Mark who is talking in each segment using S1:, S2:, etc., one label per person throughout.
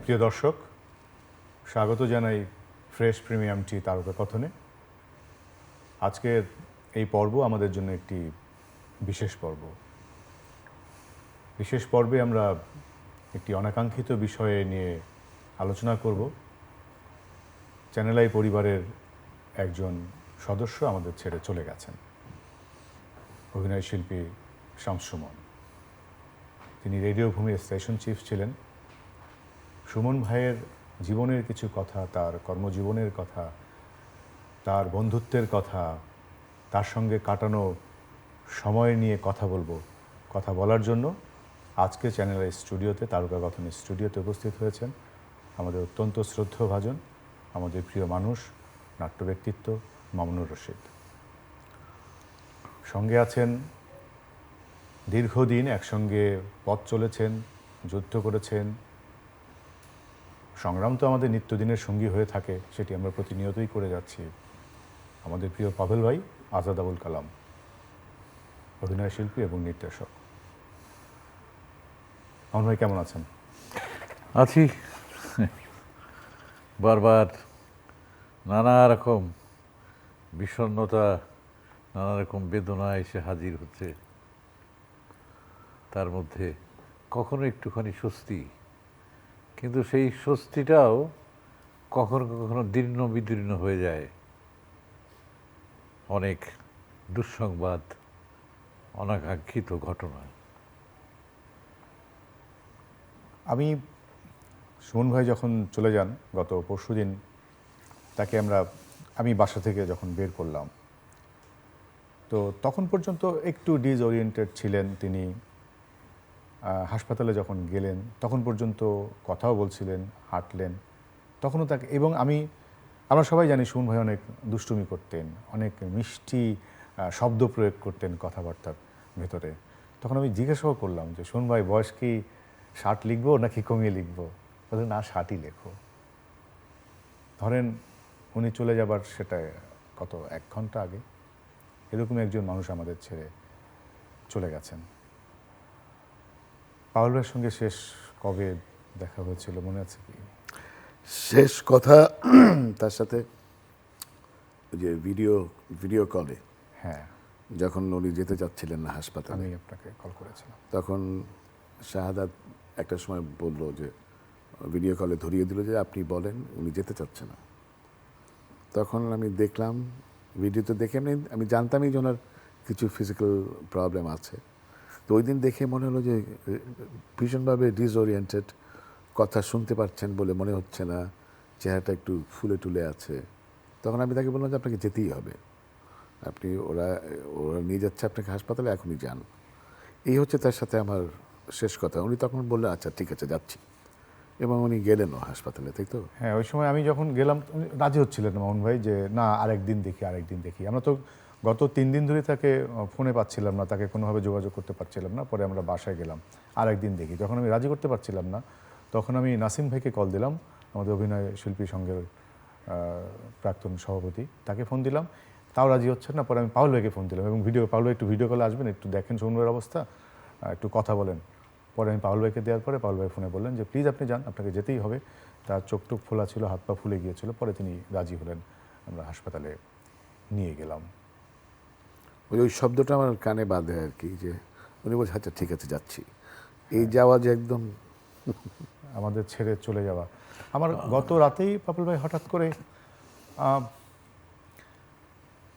S1: প্রিয় দর্শক, স্বাগত জানাই ফ্রেশ প্রিমিয়াম টি তারকা কথনে। আজকের এই পর্ব আমাদের জন্য একটি বিশেষ পর্ব। বিশেষ পর্বে আমরা একটি অনাকাঙ্ক্ষিত বিষয়ে নিয়ে আলোচনা করব। চ্যানেল আই পরিবারের একজন সদস্য আমাদের ছেড়ে চলে গেছেন, অভিনয় শিল্পী শামস সুমন। তিনি রেডিও ভূমির স্টেশন চিফ ছিলেন। সুমন ভাইয়ের জীবনের কিছু কথা, তার কর্মজীবনের কথা, তার বন্ধুত্বের কথা, তার সঙ্গে কাটানো সময় নিয়ে কথা বলার জন্য আজকে চ্যানেলের স্টুডিওতে, তারকা কথনের স্টুডিওতে উপস্থিত হয়েছেন আমাদের অত্যন্ত শ্রদ্ধেয়ভাজন, আমাদের প্রিয় মানুষ, নাট্য ব্যক্তিত্ব মামুনুর রশিদ। সঙ্গে আছেন দীর্ঘদিন একসঙ্গে পথ চলেছেন, যুদ্ধ করেছেন। সংগ্রাম তো আমাদের নিত্যদিনের সঙ্গী হয়ে থাকে, সেটি আমরা প্রতিনিয়তই করে যাচ্ছি। আমাদের প্রিয় পাভেল ভাই আজাদ আবুল কালাম, অভিনয় শিল্পী এবং নির্দেশক। মামুন ভাই কেমন আছেন?
S2: আছি, বারবার নানা রকম বিষণ্ণতা, নানা রকম বেদনা এসে হাজির হচ্ছে। তার মধ্যে কখনো একটুখানি স্বস্তি, কিন্তু সেই স্বস্তিটাও কখনো কখনো দীর্ণ বিদীর্ণ হয়ে যায়। অনেক দুঃসংবাদ, অনাকাঙ্ক্ষিত ঘটনা।
S1: আমি সুমন ভাই যখন চলে যান গত পরশুদিন, তাকে আমি বাসা থেকে যখন বের করলাম, তো তখন পর্যন্ত একটু ডিসওরিয়েন্টেড ছিলেন তিনি। হাসপাতালে যখন গেলেন তখন পর্যন্ত কথাও বলছিলেন, হাঁটলেন, তখনও তাকে এবং আমরা সবাই জানি সুমন ভাই অনেক দুষ্টুমি করতেন, অনেক মিষ্টি শব্দ প্রয়োগ করতেন কথাবার্তার ভেতরে। তখন আমি জিজ্ঞাসাও করলাম যে সুমন ভাই, বয়স কি 60 লিখবো নাকি কমিয়ে লিখবো? বললেন না, 60ই লেখো। ধরেন উনি চলে যাবার সেটা কত 1 ঘন্টা আগে এরকম একজন মানুষ আমাদের ছেড়ে চলে গেছেন। পাওয়াল ভাইয়ের সঙ্গে শেষ কবে দেখা হয়েছিল মনে আছে কি?
S3: শেষ কথা তার সাথে ওই যে ভিডিও কলে,
S1: হ্যাঁ,
S3: যখন উনি যেতে চাচ্ছিলেন না হাসপাতালে,
S1: আমি আপনাকে কল করেছিলাম।
S3: তখন শাহাদাত একটা সময় বলল যে, ভিডিও কলে ধরিয়ে দিল যে আপনি বলেন উনি যেতে চাচ্ছে না। তখন আমি দেখলাম, ভিডিওতে দেখে আমি জানতামই যে ওনার কিছু ফিজিক্যাল প্রবলেম আছে। তো ওই দিন দেখে মনে হলো যে ভীষণভাবে ডিসওরিয়েন্টেড, কথা শুনতে পাচ্ছেন বলে মনে হচ্ছে না, চেহারাটা একটু ফুলে টুলে আছে। তখন আমি তাকে বললাম যে আপনাকে যেতেই হবে, আপনি ওরা নিয়ে যাচ্ছে আপনাকে হাসপাতালে, এখনই যান। এই হচ্ছে তার সাথে আমার শেষ কথা। উনি তখন বললেন আচ্ছা ঠিক আছে যাচ্ছি, এবং উনি গেলেনও হাসপাতালে, তাই তো?
S1: হ্যাঁ, ওই সময় আমি যখন গেলাম উনি রাজি হচ্ছিলেন না মামুন ভাই, যে না আরেকদিন দেখি। আমরা তো গত 3 দিন ধরে তাকে ফোনে পাচ্ছিলাম না, তাকে কোনোভাবে যোগাযোগ করতে পারছিলাম না। পরে আমরা বাসায় গেলাম, আরেকদিন দেখি। যখন আমি রাজি করতে পারছিলাম না, তখন আমি নাসিম ভাইকে কল দিলাম, আমাদের অভিনয় শিল্পী সংঘের প্রাক্তন সভাপতি, তাকে ফোন দিলাম, তাও রাজি হচ্ছেন না। পরে আমি পাউল ভাইকে ফোন দিলাম এবং পাউল ভাই একটু ভিডিও কলে আসবেন, একটু দেখেন সুমন ভাইয়ের অবস্থা, একটু কথা বলেন। পরে আমি পাউল ভাইকে দেওয়ার পরে পাউল ভাই ফোনে বললেন যে প্লিজ আপনি যান, আপনাকে যেতেই হবে। তার চোখ টোক ফোলা ছিল, হাত পা ফুলে গিয়েছিল। পরে তিনি রাজি হলেন, আমরা হাসপাতালে নিয়ে গেলাম।
S3: ওই শব্দটা আমার কানে বাঁধে আর কি, যে উনি বলছে আচ্ছা ঠিক আছে যাচ্ছি। এই যাওয়া যে একদম
S1: আমাদের ছেড়ে চলে যাওয়া। আমার গত রাতেই পাপুল ভাই হঠাৎ করে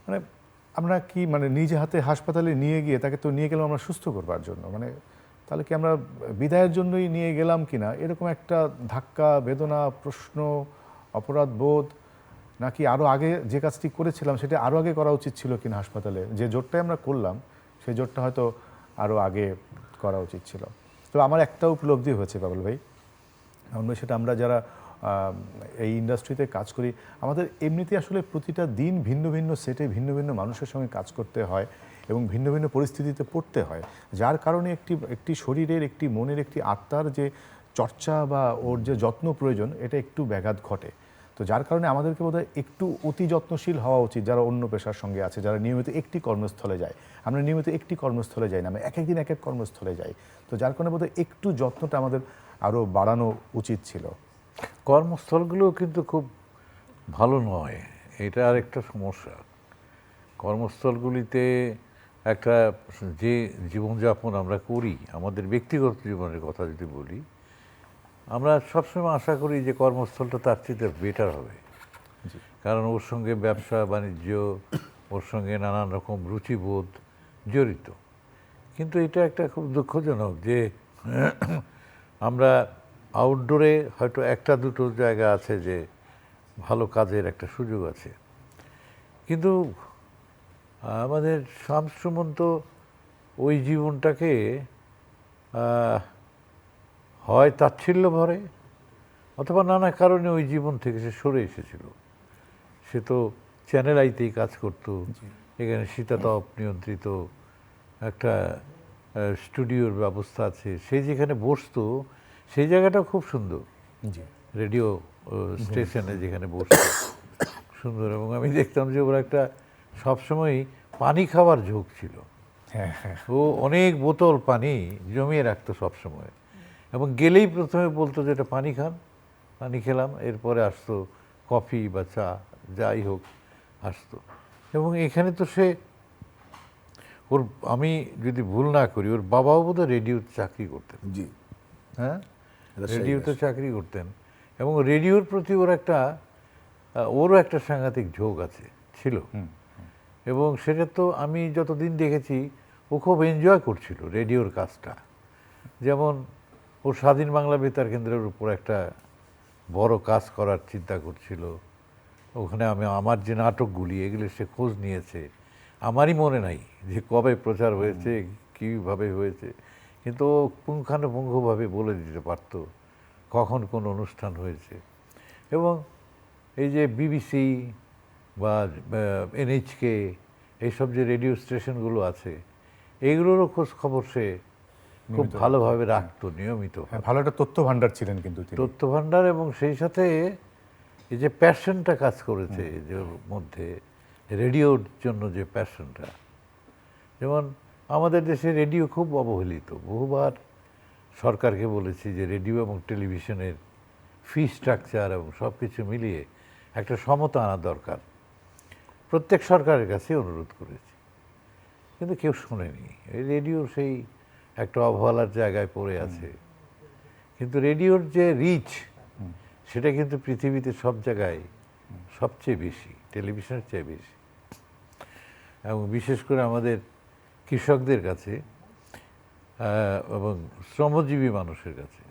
S1: মানে আমরা কি নিজে হাতে হাসপাতালে নিয়ে গিয়ে তাকে তো নিয়ে গেলাম আমরা সুস্থ করবার জন্য, তাহলে কি আমরা বিদায়ের জন্যই নিয়ে গেলাম কিনা, এরকম একটা ধাক্কা, বেদনা, প্রশ্ন, অপরাধ বোধ, নাকি আরও আগে যে কাজটি করেছিলাম সেটা আরও আগে করা উচিত ছিল কিনা। হাসপাতালে যে জোটটাই আমরা করলাম সেই জোটটা হয়তো আরও আগে করা উচিত ছিল। তো আমার একটা উপলব্ধি হয়েছে পাবল ভাই, সেটা আমরা যারা এই ইন্ডাস্ট্রিতে কাজ করি, আমাদের এমনিতে আসলে প্রতিটা দিন ভিন্ন ভিন্ন সেটে ভিন্ন ভিন্ন মানুষের সঙ্গে কাজ করতে হয় এবং ভিন্ন ভিন্ন পরিস্থিতিতে পড়তে হয়, যার কারণে একটি শরীরের, একটি মনের, একটি আত্মার যে চর্চা বা ওর যে যত্ন প্রয়োজন, এটা একটু ব্যাঘাত ঘটে। তো যার কারণে আমাদেরকে বোধহয় একটু অতি যত্নশীল হওয়া উচিত যারা অন্য পেশার সঙ্গে আছে, যারা নিয়মিত একটি কর্মস্থলে যায়। আমরা নিয়মিত একটি কর্মস্থলে যাই না, আমরা এক একদিন এক এক কর্মস্থলে যাই। তো যার কারণে বোধহয় একটু যত্নটা আমাদের আরও বাড়ানো উচিত ছিল।
S2: কর্মস্থলগুলো কিন্তু খুব ভালো নয়, এটা আরেকটা সমস্যা। কর্মস্থলগুলিতে একটা যে জীবনযাপন আমরা করি, আমাদের ব্যক্তিগত জীবনের কথা যদি বলি, আমরা সবসময় আশা করি যে কর্মস্থলটা তার চেয়ে বেটার হবে, কারণ ওর সঙ্গে ব্যবসা বাণিজ্য, ওর সঙ্গে নানান রকম রুচিবোধ জড়িত। কিন্তু এটা একটা খুব দুঃখজনক যে আমরা আউটডোরে হয়তো একটা দুটো জায়গা আছে যে ভালো কাজের একটা সুযোগ আছে, কিন্তু আমাদের শামস সুমন তো ওই জীবনটাকে হয় তাচ্ছিল্য ভরে অথবা নানা কারণে ওই জীবন থেকে সে সরে এসেছিল। সে তো চ্যানেল আইতেই কাজ করতো, এখানে শীতাতপ নিয়ন্ত্রিত একটা স্টুডিওর ব্যবস্থা আছে, সে যেখানে বসতো সেই জায়গাটা খুব সুন্দর,
S1: জি
S2: রেডিও স্টেশনে যেখানে বসতো সুন্দর। এবং আমি দেখতাম যে ওরা একটা সবসময়ই পানি খাওয়ার ঝোঁক ছিল,
S1: হ্যাঁ হ্যাঁ
S2: ও অনেক বোতল পানি জমিয়ে রাখতো সবসময়, এবং গেলেই প্রথমে বলতো যে এটা পানি খান। পানি খেলাম, এরপরে আসতো কফি বা চা যাই হোক আসতো। এবং এখানে তো সে ওর, আমি যদি ভুল না করি, ওর বাবাও বোধহয় রেডিওতে চাকরি করতেন।
S3: জি,
S2: হ্যাঁ,
S3: রাজশাহী
S2: রেডিওতে চাকরি করতেন, এবং রেডিওর প্রতি ওর একটা ওরও একটা সাংঘাতিক ঝোঁক আছে ছিল। এবং সেটা তো আমি যতদিন দেখেছি ও খুব এনজয় করছিল রেডিওর কাজটা। যেমন ও স্বাধীন বাংলা বেতার কেন্দ্রের উপর একটা বড় কাজ করার চিন্তা করছিল। ওখানে আমি আমার যে নাটকগুলি এগুলো সে খোঁজ নিয়েছে, আমারই মনে নাই যে কবে প্রচার হয়েছে, কীভাবে হয়েছে, কিন্তু ও পুঙ্খানুপুঙ্খভাবে বলে দিতে পারত কখন কোন অনুষ্ঠান হয়েছে। এবং এই যে বিবিসি বা এনএইচকে, এইসব যে রেডিও স্টেশনগুলো আছে, এইগুলোরও খোঁজ খবর সে খুব ভালোভাবে রাখতো নিয়মিত।
S1: হ্যাঁ, ভালো একটা তথ্য ভান্ডার ছিলেন কিন্তু তিনি।
S2: তথ্য ভাণ্ডার, এবং সেই সাথে এই যে প্যাশনটা কাজ করেছে যে ওর মধ্যে, রেডিওর জন্য যে প্যাশনটা। যেমন আমাদের দেশে রেডিও খুব অবহেলিত, বহুবার সরকারকে বলেছি যে রেডিও এবং টেলিভিশনের ফি স্ট্রাকচার এবং সব কিছু মিলিয়ে একটা সমতা আনা দরকার, প্রত্যেক সরকারের কাছে অনুরোধ করেছি, কিন্তু কেউ শোনেনি। এই রেডিও সেই একটা অবহেলার জায়গায় পড়ে আছে। কিন্তু রেডিওর যে রিচ, সেটা কিন্তু পৃথিবীতে সব জায়গায় সবচেয়ে বেশি, টেলিভিশনের চেয়ে বেশি। এবং বিশেষ করে আমাদের কৃষকদের কাছে এবং শ্রমজীবী মানুষের কাছে।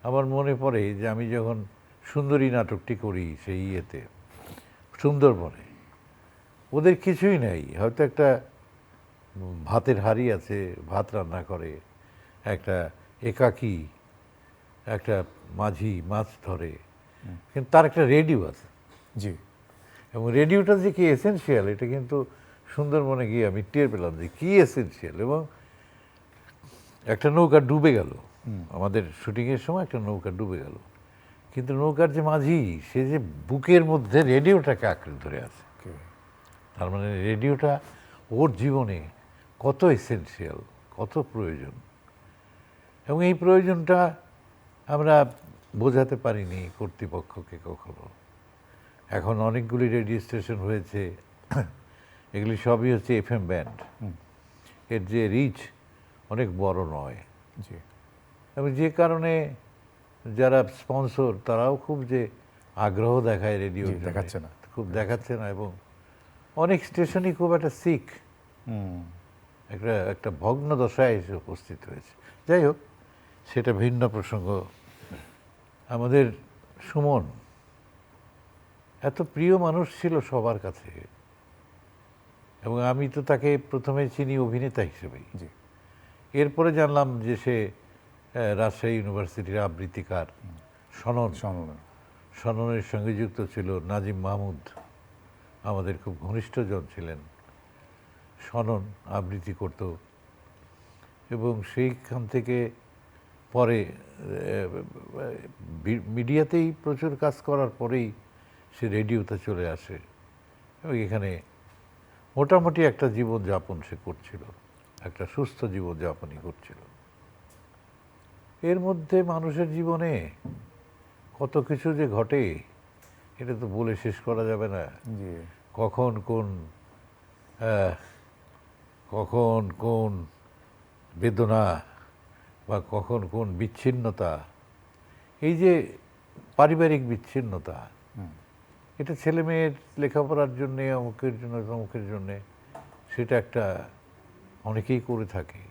S2: আমার মনে পড়ে যে আমি যখন সুন্দরী নাটকটি করি সেই ইয়েতে সুন্দরবনে, ওদের কিছুই নেই, হয়তো একটা ভাতের হাঁড়ি আছে, ভাত রান্না করে, একটা একাকী একটা মাঝি মাছ ধরে, কিন্তু তার একটা রেডিও আছে।
S1: জি
S2: এবং রেডিওটা যে কি এসেনশিয়াল, এটা কিন্তু সুন্দরবনে গিয়ে আমি টের পেলাম যে কি এসেনশিয়াল। এবং একটা নৌকা ডুবে গেল, আমাদের শুটিংয়ের সময় একটা নৌকা ডুবে গেল, কিন্তু নৌকার যে মাঝি, সে যে বুকের মধ্যে রেডিওটাকে আঁকড়ে ধরে আছে। তার মানে রেডিওটা ওর জীবনে কত এসেনশিয়াল, কত প্রয়োজন। এবং এই প্রয়োজনটা আমরা বোঝাতে পারিনি কর্তৃপক্ষকে কখনো। এখন অনেকগুলি রেডিও স্টেশন হয়েছে, এগুলি সবই হচ্ছে এফএম ব্যান্ড, এর যে রিচ অনেক বড় নয়।
S1: জি
S2: এবং যে কারণে যারা স্পন্সর তারাও খুব যে আগ্রহ দেখায় রেডিও
S1: দেখাচ্ছে না,
S2: খুব দেখাচ্ছে না। এবং অনেক স্টেশনই খুব একটা সিক, একটা একটা ভগ্ন দশায় এসে উপস্থিত হয়েছে। যাই হোক, সেটা ভিন্ন প্রসঙ্গ। আমাদের সুমন এত প্রিয় মানুষ ছিল সবার কাছে, এবং আমি তো তাকে প্রথমে চিনি অভিনেতা হিসেবেই।
S1: জি
S2: এরপরে জানলাম যে সে রাজশাহী ইউনিভার্সিটির আবৃত্তিকার। সনন সননের সঙ্গে যুক্ত ছিল নাজিম মাহমুদ, আমাদের খুব ঘনিষ্ঠজন ছিলেন। সনন আবৃত্তি করত, এবং সেইখান থেকে পরে মিডিয়াতেই প্রচুর কাজ করার পরেই সে রেডিওতে চলে আসে, এবং এখানে মোটামুটি একটা জীবনযাপন সে করছিল, একটা সুস্থ জীবনযাপনই করছিল। এর মধ্যে মানুষের জীবনে কত কিছু যে ঘটে এটা তো বলে শেষ করা যাবে না।
S1: জি
S2: কখন কোন আহ, কখন কোন বেদনা বা কখন কোন বিচ্ছিন্নতা, এই যে পারিবারিক বিচ্ছিন্নতা, এটা ছেলে মেয়ের লেখাপড়ার জন্যে, অমুকের জন্য তমুকের জন্যে, সেটা একটা অনেকেই করে থাকে।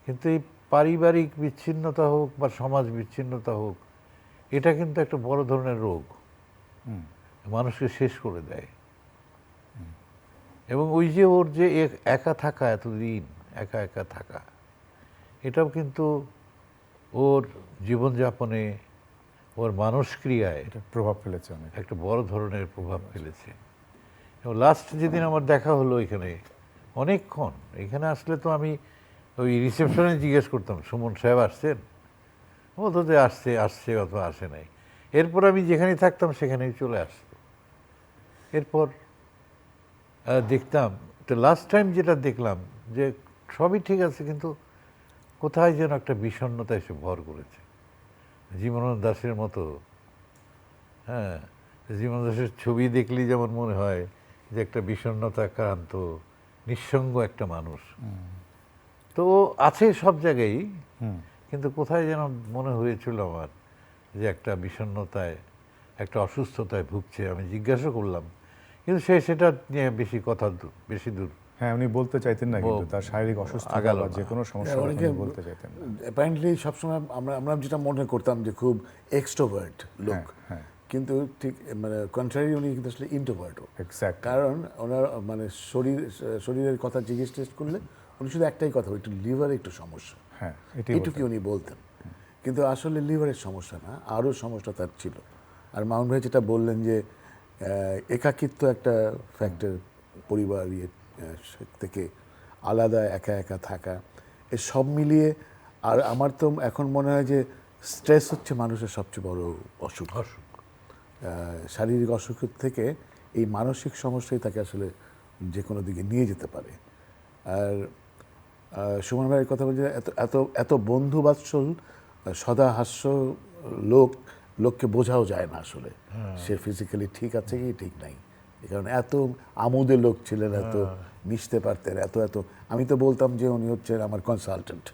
S2: কিন্তু এই পারিবারিক বিচ্ছিন্নতা হোক বা সমাজ বিচ্ছিন্নতা হোক, এটা কিন্তু একটা বড় ধরনের রোগ, মানুষকে শেষ করে দেয়। এবং ওই যে ওর যে একা থাকা, এতদিন একা একা থাকা, এটাও কিন্তু ওর জীবনযাপনে, ওর মানসক্রিয়ায়
S1: এটা প্রভাব ফেলেছে অনেক।
S2: একটা বড় ধরনের প্রভাব ফেলেছে। এবং লাস্ট যেদিন আমার দেখা হলো এখানে, অনেকক্ষণ এখানে আসলে তো আমি ওই রিসেপশনে জিজ্ঞেস করতাম, সুমন সাহেব আসছেন? বলতো যে আসছে আসছে, অথবা আসে নাই। এরপর আমি যেখানেই থাকতাম সেখানেই চলে আসতো। এরপর দেখতাম, তো লাস্ট টাইম যেটা দেখলাম যে সবই ঠিক আছে, কিন্তু কোথায় যেন একটা বিষণ্ণতা এসে ভর করেছে। জীবনানন্দ দাশের মতো, হ্যাঁ, জীবনানন্দ দাশের ছবি দেখলেই যেমন মনে হয় যে একটা বিষণ্ণতা ক্রান্ত নিঃসঙ্গ একটা মানুষ। তো ও আছে সব জায়গায়, কিন্তু কোথায় যেন মনে হয়েছিল আমার যে একটা বিষণ্ণতায়, একটা অসুস্থতায় ভুগছে। আমি জিজ্ঞাসা করলাম, কিন্তু সে সেটা নিয়ে বেশি দূর
S1: হ্যাঁ, উনি বলতে চাইতেন না, কিন্তু তার শারীরিক অসুস্থতা
S2: আগালো
S1: বা
S2: না।
S1: যে কোনো সমস্যা
S3: অনেকে
S1: উনি বলতে চাইতেন না।
S3: অ্যাপারেন্টলি সবসময় আমরা আমরা যেটা মনে করতাম যে খুব এক্সট্রোভার্ট লোক,
S1: হ্যাঁ
S3: কিন্তু ঠিক মানে কন্ট্রারি, উনি কিন্তু আসলে ইন্ট্রোভার্টও।
S1: এক্স্যাক্ট।
S3: কারণ ওনার মানে শরীরের কথা জিজ্ঞেস টেস্ট করলে উনি শুধু একটাই কথা, একটু লিভারে একটু সমস্যা,
S1: হ্যাঁ এটাই
S3: এটুকু উনি বলতেন। কিন্তু আসলে লিভারের সমস্যা না, আরও সমস্যা তার ছিল। আর মামুন ভাই যেটা বললেন যে একাকিত্ব একটা ফ্যাক্টর, পরিবার থেকে আলাদা একা একা থাকা, এ সব মিলিয়ে। আর আমার তো এখন মনে হয় যে স্ট্রেস হচ্ছে মানুষের সবচেয়ে বড় অসুখ। শারীরিক অসুখের থেকে এই মানসিক সমস্যাই তাকে আসলে যে কোনো দিকে নিয়ে যেতে পারে। আর সুমন ভাইয়ের কথা বলছে, এত এত এত বন্ধুবাৎসল, সদা হাস্য লোককে বোঝাও যায় না আসলে সে ফিজিক্যালি ঠিক আছে কি ঠিক নাই। এই কারণে এত আমোদে লোক ছিলেন, এত মিশতে পারতেন, এত এত। আমি তো বলতাম যে উনি হচ্ছেন আমার কনসালটেন্ট।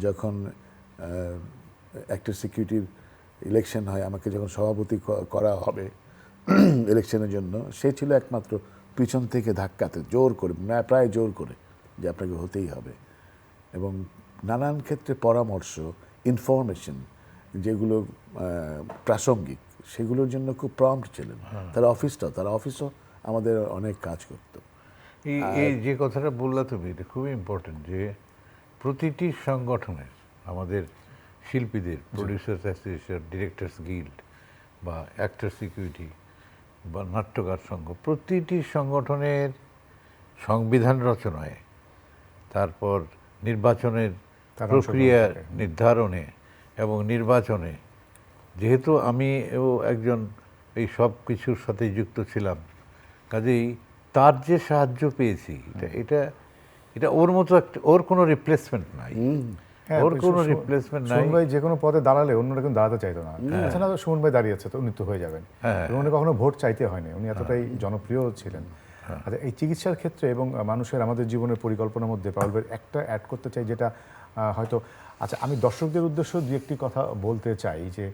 S3: যখন একটা সিকিউরিটির ইলেকশন হয়, আমাকে যখন সভাপতি করা হবে ইলেকশনের জন্য, সে ছিল একমাত্র পিছন থেকে ধাক্কাতে জোর করে, প্রায় জোর করে, যে আপনাকে হতেই হবে। এবং নানান ক্ষেত্রে পরামর্শ, ইনফরমেশন যেগুলো প্রাসঙ্গিক, সেগুলোর জন্য খুব প্রম্পট ছিলেন। তার অফিসও আমাদের অনেক কাজ করতো।
S2: এই যে কথাটা বললা তুমি, এটা খুবই ইম্পর্টেন্ট, যে প্রতিটি সংগঠনের, আমাদের শিল্পীদের, প্রডিউসার্স অ্যাসোসিয়েশন, ডিরেক্টরস গিল্ড বা অ্যাক্টর সিকিউরিটি বা নাট্যকার সংঘ, প্রতিটি সংগঠনের সংবিধান রচনায়, তারপর নির্বাচনের প্রক্রিয়া নির্ধারণে এবং নির্বাচনে, যেহেতু আমিও একজন এই সব কিছুর সাথে যুক্ত ছিলাম, কাজেই তার যে সাহায্য পেয়েছি, এটা এটা ওর মতো ওর কোনো রিপ্লেসমেন্ট নাই, ওর কোনো রিপ্লেসমেন্ট নাই।
S1: সুমন ভাই যে কোনো পদে দাঁড়ালে অন্যরা কিন্তু দাঁড়াতে চাইতো না। আচ্ছা না, সুমন ভাই দাঁড়িয়েছে তো উনি তো হয়ে যাবেন। উনি কখনো ভোট চাইতে হয়নি, উনি এতটাই জনপ্রিয় ছিলেন। আচ্ছা, এই চিকিৎসার ক্ষেত্রে এবং মানুষের আমাদের জীবনের পরিকল্পনার মধ্যে পাউল ভাই একটা অ্যাড করতে চাই, যেটা হয়তো, আচ্ছা আমি দর্শকদের উদ্দেশ্য দু একটি কথা বলতে চাই, যে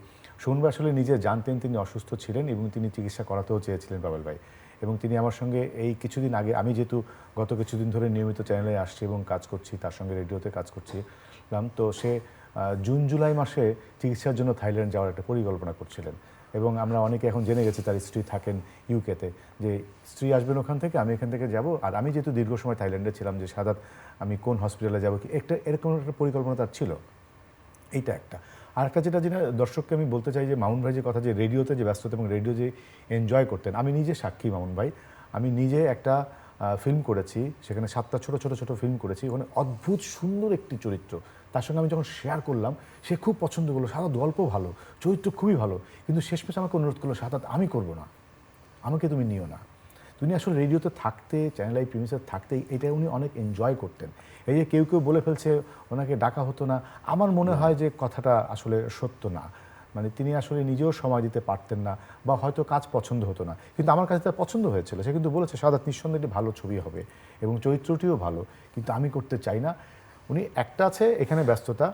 S1: সুমন ভাই আসলে নিজে জানতেন তিনি অসুস্থ ছিলেন এবং তিনি চিকিৎসা করাতেও চেয়েছিলেন পাবেল ভাই। এবং তিনি আমার সঙ্গে এই কিছুদিন আগে, আমি যেহেতু গত কিছুদিন ধরে নিয়মিত চ্যানেলে আসছি এবং কাজ করছি, তার সঙ্গে রেডিওতে কাজ করছিলাম, তো সে জুন জুলাই মাসে চিকিৎসার জন্য থাইল্যান্ড যাওয়ার একটা পরিকল্পনা করছিলেন। এবং আমরা অনেকে এখন জেনে গেছি তার স্ত্রী থাকেন ইউকেতে, যে স্ত্রী আসবেন ওখান থেকে, আমি এখান থেকে যাব। আর আমি যেহেতু দীর্ঘ সময় থাইল্যান্ডে ছিলাম, যে সাদাত আমি কোন হসপিটালে যাব, কি একটা এরকম একটা পরিকল্পনা তার ছিল। এইটা একটা। আর একটা যেটা দর্শককে আমি বলতে চাই, যে মামুন ভাই যে কথা, যে রেডিওতে যে ব্যস্ততা এবং রেডিও যে এনজয় করতেন, আমি নিজে সাক্ষী মামুন ভাই। আমি নিজে একটা ফিল্ম করেছি, সেখানে 7টা ছোট ফিল্ম করেছি, ওখানে অদ্ভুত সুন্দর একটি চরিত্র, তার সঙ্গে আমি যখন শেয়ার করলাম, সে খুব পছন্দ করলো। সাদাত গল্প ভালো, চরিত্র খুবই ভালো, কিন্তু শেষমেশ আমাকে অনুরোধ করলো, সাদাত আমি করবো না, আমাকে তুমি নিও না। তিনি আসলে রেডিওতে থাকতে, চ্যানেল আই প্রিমিয়ারে থাকতে এটা উনি অনেক এনজয় করতেন। এই যে কেউ বলে ফেলছে ওনাকে ডাকা হতো না, আমার মনে হয় যে কথাটা আসলে সত্য না। মানে তিনি আসলে নিজেও সময় দিতে পারতেন না, বা হয়তো কাজ পছন্দ হতো না, কিন্তু আমার কাছে তার পছন্দ হয়েছিল। সে কিন্তু বলেছে শাহাদাত নিঃসন্দেহে একটি ভালো ছবি হবে এবং চরিত্রটিও ভালো, কিন্তু আমি করতে চাই না। উনি একটা আছে এখানে ব্যস্ততা,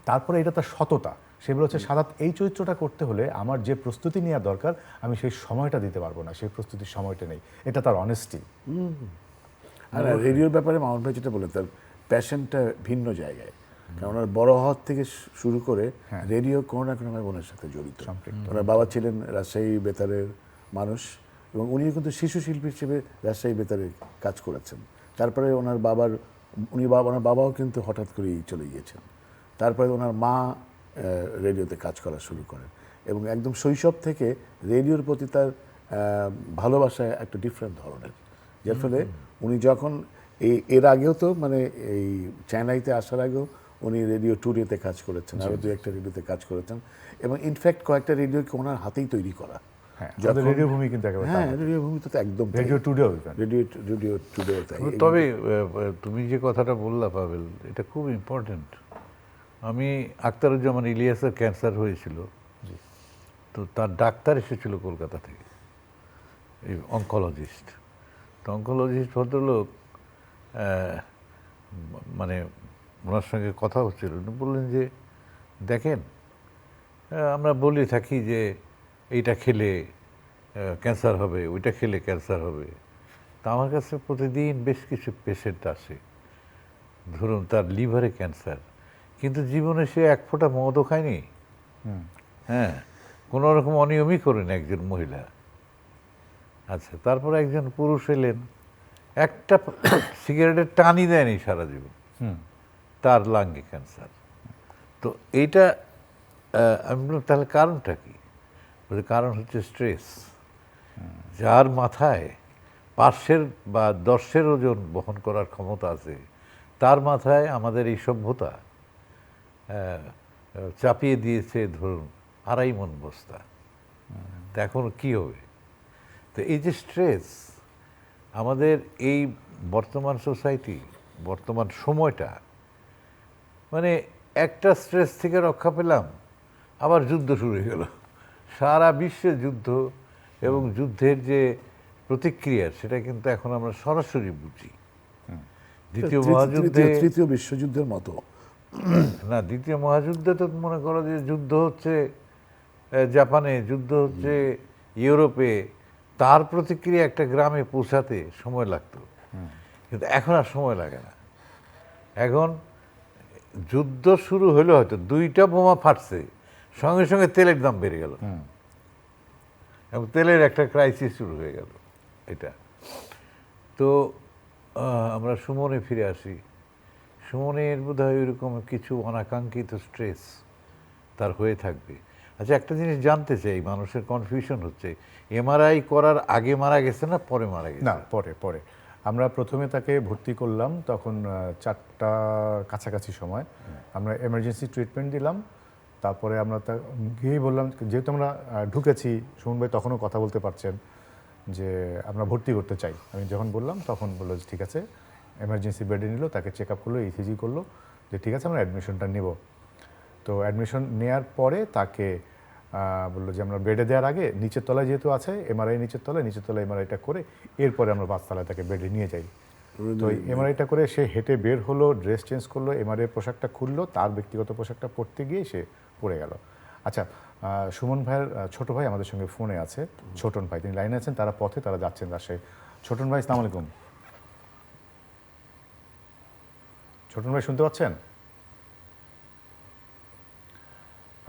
S1: তারপরে এটা তার সততা। সে বলেছে শাহাদাত এই চরিত্রটা করতে হলে আমার যে প্রস্তুতি নেওয়া দরকার আমি সেই সময়টা দিতে পারবো না, সেই প্রস্তুতির সময়টা নেই। এটা তার অনেস্টি।
S3: আর রেডিওর ব্যাপারে মামুন ভাই যেটা বললেন, তার প্যাশনটা ভিন্ন জায়গায়। কারণ ওনার বড় হওয়ার থেকে শুরু করে রেডিও কোনো না কোনোভাবে ওনার সাথে জড়িত। ওনার বাবা ছিলেন রাজশাহী বেতারের মানুষ এবং উনি কিন্তু শিশু শিল্পী হিসেবে রাজশাহী বেতারে কাজ করেছেন। তারপরে ওনার ওনার বাবাও কিন্তু হঠাৎ করেই চলে গিয়েছেন। তারপরে ওনার মা রেডিওতে কাজ করা শুরু করেন এবং একদম শৈশব থেকে রেডিওর প্রতি তার ভালোবাসা একটা ডিফারেন্ট ধরনের, যার ফলে উনি যখন এর আগেও তো মানে এই চেন্নাইতে আসার আগেও উনি রেডিও টুডেতে কাজ করেছেন, আরও দু একটা রেডিওতে কাজ করেছেন এবং ইনফ্যাক্ট কয়েকটা রেডিওকে ওনার হাতেই তৈরি করা।
S1: রেডিও ভূমি কিন্তু একেবারে
S3: হ্যাঁ, রেডিও ভূমি তো একদম
S1: রেডিও টুডেও
S3: রেডিও টুডেও তাই।
S2: তবে তুমি যে কথাটা বললা পাবেল, এটা খুব ইম্পর্টেন্ট। আমি আখতারুজ্জামান ইলিয়াসের ক্যান্সার হয়েছিল, তো তার ডাক্তার এসেছিল কলকাতা থেকে, এই অঙ্কোলজিস্ট। তো অঙ্কোলজিস্ট ভদ্রলোক মানে ওনার সঙ্গে কথা হচ্ছিল, উনি বললেন যে দেখেন আমরা বলে থাকি যে এইটা খেলে ক্যান্সার হবে, ওইটা খেলে ক্যান্সার হবে। তা আমার কাছে প্রতিদিন বেশ কিছু পেশেন্ট আসে, ধরুন তার লিভারে ক্যান্সার, কিন্তু জীবনে সে এক ফোঁটা মদও খায়নি, হ্যাঁ, কোনো রকম অনিয়মই করেন একজন মহিলা। আচ্ছা, তারপর একজন পুরুষ এলেন, একটা সিগারেটের টানই দেয়নি সারা জীবন, তার লাঙ্গে ক্যান্সার। তো এইটা আমি বললাম তাহলে কারণটা কি? বলে কারণ হচ্ছে স্ট্রেস। যার মাথায় 500 বা 10-এর ওজন বহন করার ক্ষমতা আছে, তার মাথায় আমাদের এই সভ্যতা চাপিয়ে দিয়েছে ধরুন 2.5 মণ বস্তা। তো এখন কী হবে? তো এই যে স্ট্রেস, আমাদের এই বর্তমান সোসাইটি, বর্তমান সময়টা, মানে একটা স্ট্রেস থেকে রক্ষা পেলাম, আবার যুদ্ধ শুরু হয়ে গেল। সারা বিশ্বে যুদ্ধ এবং যুদ্ধের যে প্রতিক্রিয়া, সেটা কিন্তু এখন আমরা সরাসরি বুঝি। দ্বিতীয় মহাযুদ্ধে,
S3: তৃতীয় বিশ্বযুদ্ধের মতো
S2: না, দ্বিতীয় মহাযুদ্ধে তো মনে করো যে যুদ্ধ হচ্ছে জাপানে, যুদ্ধ হচ্ছে ইউরোপে, তার প্রতিক্রিয়া একটা গ্রামে পৌঁছাতে সময় লাগতো, কিন্তু এখন আর সময় লাগে না। এখন যুদ্ধ শুরু হলো, হয়তো 2টা বোমা ফাটছে, সঙ্গে সঙ্গে তেলের দাম বেড়ে গেল এবং তেলের একটা ক্রাইসিস শুরু হয়ে গেল। এটা তো আমরা সুমনে ফিরে আসি। সুমনের বোধহয় ওইরকম কিছু অনাকাঙ্ক্ষিত স্ট্রেস তার হয়ে থাকবে। আচ্ছা, একটা জিনিস জানতে চাই, মানুষের কনফিউশন হচ্ছে, এমআরআই করার আগে মারা গেছে না পরে মারা গেছে?
S1: না, পরে। আমরা প্রথমে তাকে ভর্তি করলাম, তখন 4টার কাছাকাছি সময়। আমরা এমার্জেন্সি ট্রিটমেন্ট দিলাম। তারপরে আমরা গিয়েই বললাম, যেহেতু আমরা ঢুকেছি, সুমন ভাই তখনও কথা বলতে পারছেন, যে আমরা ভর্তি করতে চাই। আমি যখন বললাম তখন বললো যে ঠিক আছে, এমার্জেন্সি বেডে নিল, তাকে চেক আপ করলো, ইসিজি করলো, যে ঠিক আছে আমরা অ্যাডমিশনটা নেব। তো অ্যাডমিশন নেওয়ার পরে তাকে বললো যে আমরা বেডে দেওয়ার আগে নিচের তলায় যেহেতু আছে এমআরআই, নিচের তলায় এমআরআইটা করে এরপরে আমরা 5 তলায় তাকে বেডে নিয়ে যাই। তো এমআরআইটা করে সে হেঁটে বের হলো, ড্রেস চেঞ্জ করলো, এমআরআই পোশাকটা খুললো, তার ব্যক্তিগত পোশাকটা পরতে গিয়ে সে পড়ে গেল। আচ্ছা, সুমন ভাইয়ের ছোট ভাই আমাদের সঙ্গে ফোনে আছে, ছোটন ভাই, তিনি লাইনে আছেন, তারা পথে তারা যাচ্ছেন রাজশাহী। ছোটন ভাই, আসসালামু আলাইকুম। ছোটন ভাই শুনতে পাচ্ছেন?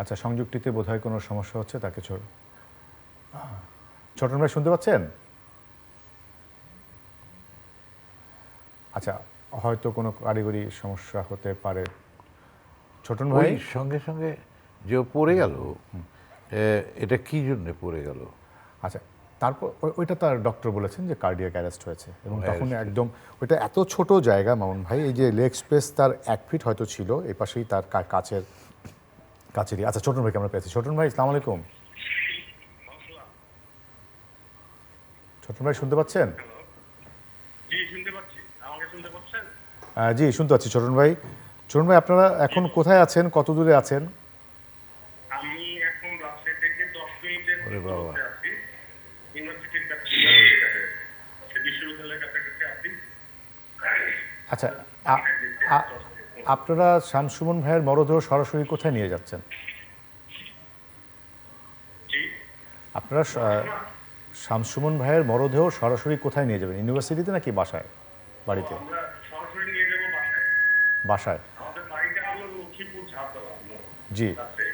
S1: আচ্ছা, সংযুক্তিতে বোধহয় কোনো সমস্যা হচ্ছে, তাকে ছোটন ভাই শুনতে পাচ্ছেন? আচ্ছা, হয়তো কোনো কারিগরি সমস্যা হতে পারে। ছোটন ভাই
S2: সঙ্গে সঙ্গে যে পড়ে গেল, এটা কি জন্য পড়ে গেল?
S1: আচ্ছা, তারপর ওইটা তার ডক্টর বলেছেন যে কার্ডিয়াক অ্যারেস্ট হয়েছে, এবং তখন একদম ওইটা এত ছোট জায়গা মামুন ভাই, এই যে লেগ স্পেস তার 1 ফিট হয়তো ছিল, এই পাশেই তার কাছেরই। আচ্ছা, ছোটন ভাইকে আমরা পেয়েছি। ছোটন ভাই, আসসালামু আলাইকুম। ছোটন ভাই শুনতে পাচ্ছেন?
S4: জি, শুনতে পাচ্ছি। আমাকে শুনতে পাচ্ছেন?
S1: জি, শুনতে পাচ্ছি। ছোটন ভাই, আপনারা এখন কোথায় আছেন, কত দূরে আছেন?
S4: আমি
S2: বাবা।
S4: আছি ইউনিভার্সিটির কাছে বিশ্ববিদ্যালয়ের কাছাকাছি আছি।
S1: আচ্ছা, আপনারা শামসুমন ভাইয়ের মরদেহ সরাসরি কোথায় নিয়ে যাচ্ছেন?
S4: জি,
S1: আপনারা শামসুমন ভাইয়ের মরদেহ সরাসরি কোথায় নিয়ে যাবেন? ইউনিভার্সিটিতে নাকি বাসায়, বাড়িতে?
S4: আমরা সরাসরি নিয়ে যাবো বাসায়।
S1: বাসায়।
S4: আমাদের বাড়িটা হলো লক্ষ্মীপুর ঝাড়তলা।
S1: জি।
S4: কাছে।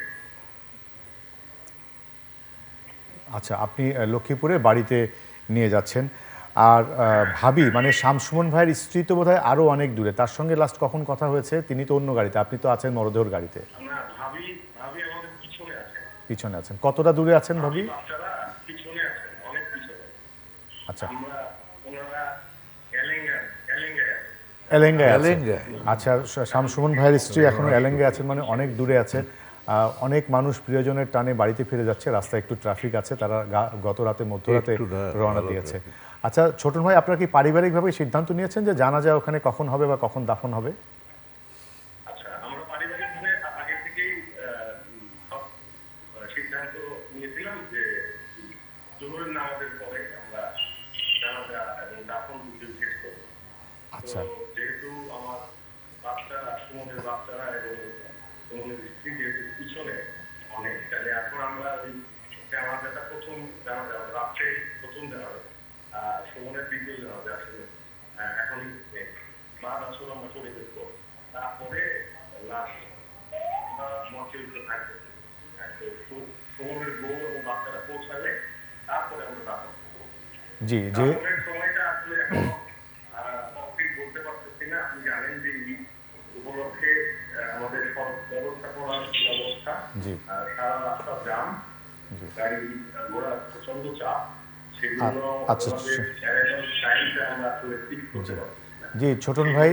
S1: আচ্ছা, আপনি লক্ষ্মীপুরে বাড়িতে নিয়ে যাচ্ছেন। আর ভাবি মানে শামসুমন ভাইয়ের স্ত্রী তো বোধহয় আরও অনেক দূরে, তার সঙ্গে লাস্ট কখন কথা হয়েছে? তিনি তো অন্য গাড়িতে, আপনি তো আছেন মরদেহর গাড়িতে,
S4: আমরা ভাবি আমাদের পিছনে আছে।
S1: পিছনে আছেন। কতটা দূরে আছেন ভাবি?
S4: বাচ্চারা পিছনে আছে, অনেক পিছনে।
S1: আচ্ছা,
S4: ওনারা এলেঙ্গায়
S1: এলেঙ্গায় আছেন।
S2: এলেঙ্গায়।
S1: আচ্ছা, শামসুমন ভাইয়ের স্ত্রী এখনো এলেঙ্গায় আছেন, মানে অনেক দূরে আছে। অনেক মানুষ প্রিয়জনের টানে বাড়িতে ফিরে যাচ্ছে, রাস্তায় একটু ট্রাফিক আছে, তারা গত রাতে মধ্যরাতে
S2: একটু না,
S1: রওনা
S2: ভালো
S1: দিয়েছে। আচ্ছা ছোটন ভাই, আপনারা কি পারিবারিকভাবে সিদ্ধান্ত নিয়েছেন যে জানা যায় ওখানে কখন হবে বা কখন দাফন হবে?
S4: আচ্ছা, আমরা পারিবারিকভাবে আগে থেকেই সব সিদ্ধান্ত নিয়েছিলাম যে জোহরের নামাজের পরে আমরা জানাজা এবং দাফন শেষ করব।
S1: আচ্ছা,
S4: তো যেহেতু আমার বাচ্চারা, সুমনের বাচ্চারা এবং সুমনের স্ত্রী যেহেতু পিছনে অনেক, তাহলে এখন আমরা ওই জানাজাটা প্রথম জানাজা রাত্রে প্রথম জানাজা, সুমনের দ্বিতীয় জানাজা আসলে এখনই বাদ আসলে আমরা করে দেখবো, তারপরে লাশ মর্চরিতে থাকবে। তো সুমনের বউ এবং বাচ্চারা পৌঁছালে তারপরে আমরা দাফন করবো।
S1: জি। যে
S4: দাফনের সময়টা আসলে এখনো ঠিক বলতে পারতেছি না। আপনি জানেন যে ঈদ উপলক্ষে আমাদের সব ব্যবস্থাপনার ব্যবস্থা,
S1: জি
S4: সারা রাস্তা জাম, গাড়ি ঘোড়া প্রচন্ড চাপ, সেগুলো
S1: আচ্ছা,
S4: আমাদের অ্যারাইভাল টাইমটা আমরা আসলে ফিক্স করতে পারছি না।
S1: জি ছোটন ভাই,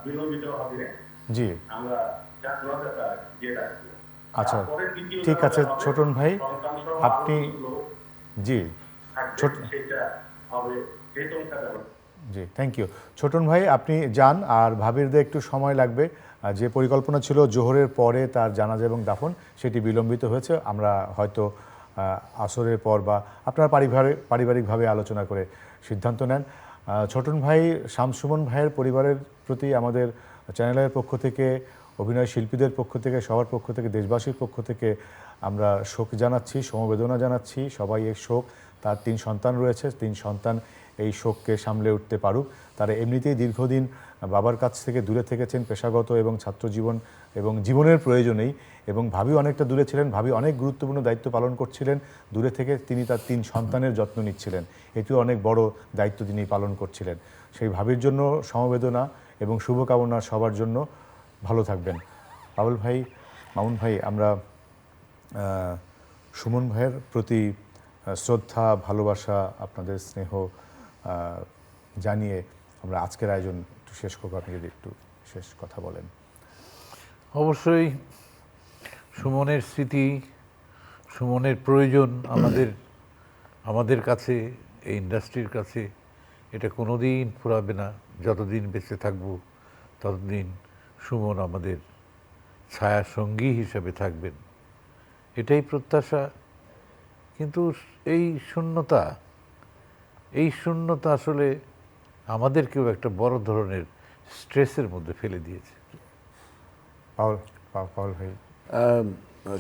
S4: বিলম্বিত হবে,
S1: জি
S4: আমরা জানাজাটা দিয়ে রাখবো।
S1: আচ্ছা,
S4: তারপরে দ্বিতীয়
S1: ঠিক আছে
S4: জানাজা হবে,
S1: ছোটন ভাই,
S4: সন্তানসহ
S1: আপনি
S4: আরো কিছু লোক
S1: জি
S4: থাকবে, সেটা হবে বেতনটা দেওয়া।
S1: জি থ্যাংক ইউ। ছোটন ভাই আপনি যান, আর ভাবিরদের একটু সময় লাগবে। যে পরিকল্পনা ছিল জোহরের পরে তার জানাজা এবং দাফন, সেটি বিলম্বিত হয়েছে। আমরা হয়তো আসরের পর বা আপনারা পারিবারিকভাবে আলোচনা করে সিদ্ধান্ত নেন। ছোটন ভাই, শামসুমন ভাইয়ের পরিবারের প্রতি আমাদের চ্যানেলের পক্ষ থেকে, অভিনয় শিল্পীদের পক্ষ থেকে, সবার পক্ষ থেকে, দেশবাসীর পক্ষ থেকে আমরা শোক জানাচ্ছি, সমবেদনা জানাচ্ছি। সবাই এই শোক, তার 3 সন্তান রয়েছে, 3 সন্তান এই শোককে সামলে উঠতে পারুক। তারা এমনিতেই দীর্ঘদিন বাবার কাছ থেকে দূরে থেকেছেন পেশাগত এবং ছাত্রজীবন এবং জীবনের প্রয়োজনেই, এবং ভাবি অনেকটা দূরে ছিলেন। ভাবি অনেক গুরুত্বপূর্ণ দায়িত্ব পালন করছিলেন দূরে থেকে, তিনি তার 3 সন্তানের যত্ন নিচ্ছিলেন। এটিও অনেক বড় দায়িত্ব তিনি পালন করছিলেন। সেই ভাবির জন্য সমবেদনা এবং শুভকামনা সবার জন্য। ভালো থাকবেন। পাবল ভাই, মামুন ভাই, আমরা সুমন ভাইয়ের প্রতি শ্রদ্ধা, ভালোবাসা, আপনাদের স্নেহ জানিয়ে আমরা আজকের আয়োজন একটু শেষ করবো। আপনি যদি একটু শেষ কথা বলেন।
S2: অবশ্যই সুমনের স্মৃতি, সুমনের প্রয়োজন আমাদের কাছে, এই ইন্ডাস্ট্রির কাছে। এটা কোনোদিন ফুরাবে না। যতদিন বেঁচে থাকবো ততদিন সুমন আমাদের ছায়া সঙ্গী হিসেবে থাকবেন, এটাই প্রত্যাশা। কিন্তু এই শূন্যতা আসলে আমাদেরকেও একটা বড় ধরনের স্ট্রেসের মধ্যে ফেলে দিয়েছে।
S1: পাওয়াল ভাই,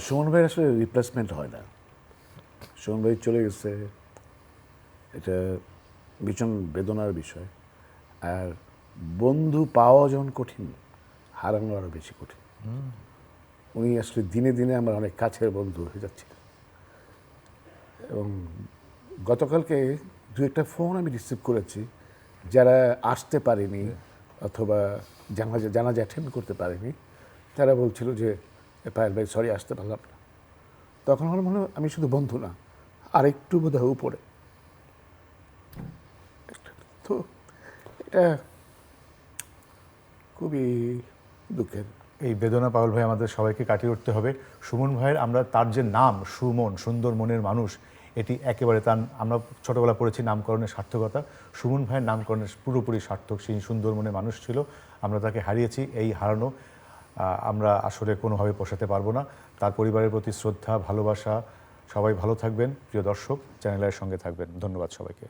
S3: সুমন ভাই আসলে রিপ্লেসমেন্ট হয় না। সুমন ভাই চলে গেছে, এটা ভীষণ বেদনার বিষয়। আর বন্ধু পাওয়া যেমন কঠিন, হারানো আরও বেশি কঠিন। উনি আসলে দিনে দিনে আমার অনেক কাছের বন্ধু হয়ে যাচ্ছিল। এবং গতকালকে 2-1টা ফোন আমি রিসিভ করেছি, যারা আসতে পারেনি অথবা জানাজা অ্যাটেন্ড করতে পারেনি, তারা বলছিল যে পায়েল ভাই সরি, আসতে পারলাম না। তখন আমার মনে হয় আমি শুধু বন্ধু না, আরেকটু বোধহয় উপরে। তো এটা খুবই দুঃখের।
S1: এই বেদনা পাগল ভাই আমাদের সবাইকে কাটিয়ে উঠতে হবে। সুমন ভাইয়ের আমরা তার যে নাম সুমন, সুন্দর মনের মানুষ, এটি একেবারে তার, আমরা ছোটোবেলা পড়েছি নামকরণের সার্থকতা। সুমন ভাইয়ের নামকরণের পুরোপুরি সার্থক। সেই সুন্দর মনের মানুষ ছিল, আমরা তাকে হারিয়েছি। এই হারানো আমরা আসলে কোনোভাবে পোষাতে পারবো না। তার পরিবারের প্রতি শ্রদ্ধা, ভালোবাসা, সবাই ভালো থাকবেন, প্রিয় দর্শক চ্যানেলের সঙ্গে থাকবেন। ধন্যবাদ সবাইকে।